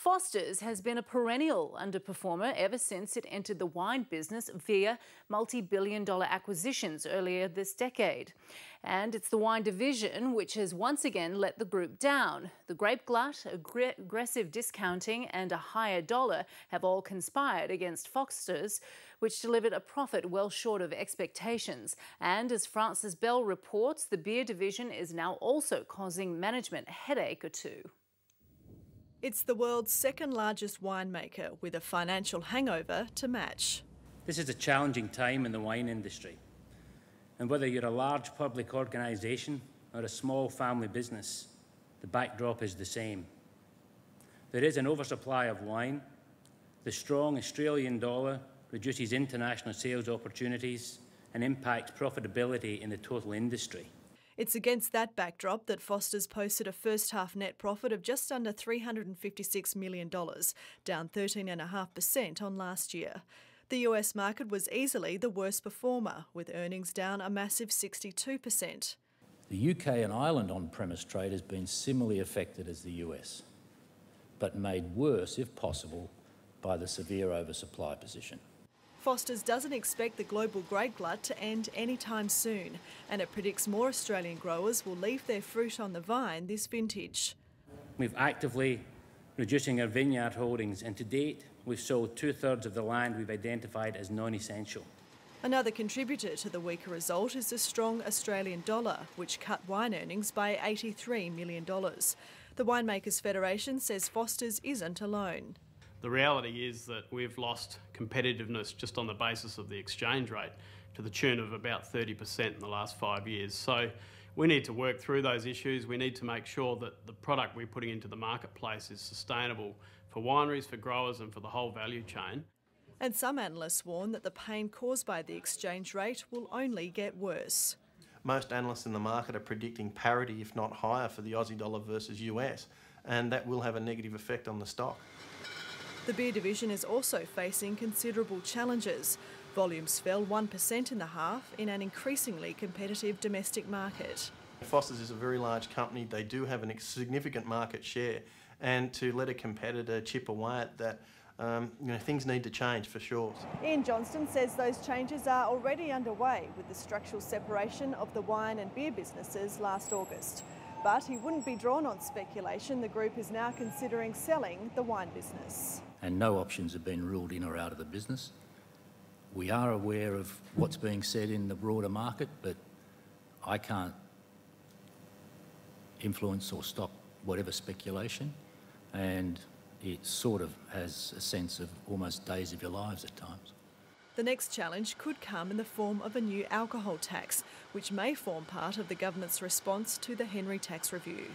Foster's has been a perennial underperformer ever since it entered the wine business via multi-billion-dollar acquisitions earlier this decade. And it's the wine division which has once again let the group down. The grape glut, aggressive discounting and a higher dollar have all conspired against Foster's, which delivered a profit well short of expectations. And as Francis Bell reports, the beer division is now also causing management a headache or two. It's the world's second largest winemaker with a financial hangover to match. This is a challenging time in the wine industry. And whether you're a large public organisation or a small family business, the backdrop is the same. There is an oversupply of wine. The strong Australian dollar reduces international sales opportunities and impacts profitability in the total industry. It's against that backdrop that Foster's posted a first-half net profit of just under $356 million, down 13.5% on last year. The US market was easily the worst performer, with earnings down a massive 62%. The UK and Ireland on-premise trade has been similarly affected as the US, but made worse, if possible, by the severe oversupply position. Foster's doesn't expect the global grape glut to end anytime soon, and it predicts more Australian growers will leave their fruit on the vine this vintage. We've actively reducing our vineyard holdings, and to date we've sold 2/3 of the land we've identified as non-essential. Another contributor to the weaker result is the strong Australian dollar, which cut wine earnings by $83 million. The Winemakers Federation says Foster's isn't alone. The reality is that we've lost competitiveness just on the basis of the exchange rate to the tune of about 30% in the last 5 years. So we need to work through those issues. We need to make sure that the product we're putting into the marketplace is sustainable for wineries, for growers and for the whole value chain. And some analysts warn that the pain caused by the exchange rate will only get worse. Most analysts in the market are predicting parity, if not higher, for the Aussie dollar versus US, and that will have a negative effect on the stock. The beer division is also facing considerable challenges. Volumes fell 1% in the half in an increasingly competitive domestic market. Foster's is a very large company. They do have a significant market share, and to let a competitor chip away at that, things need to change for sure. Ian Johnston says those changes are already underway with the structural separation of the wine and beer businesses last August. But he wouldn't be drawn on speculation. The group is now considering selling the wine business. And no options have been ruled in or out of the business. We are aware of what's being said in the broader market, but I can't influence or stop whatever speculation, and it sort of has a sense of almost days of your lives at times. The next challenge could come in the form of a new alcohol tax, which may form part of the government's response to the Henry Tax Review.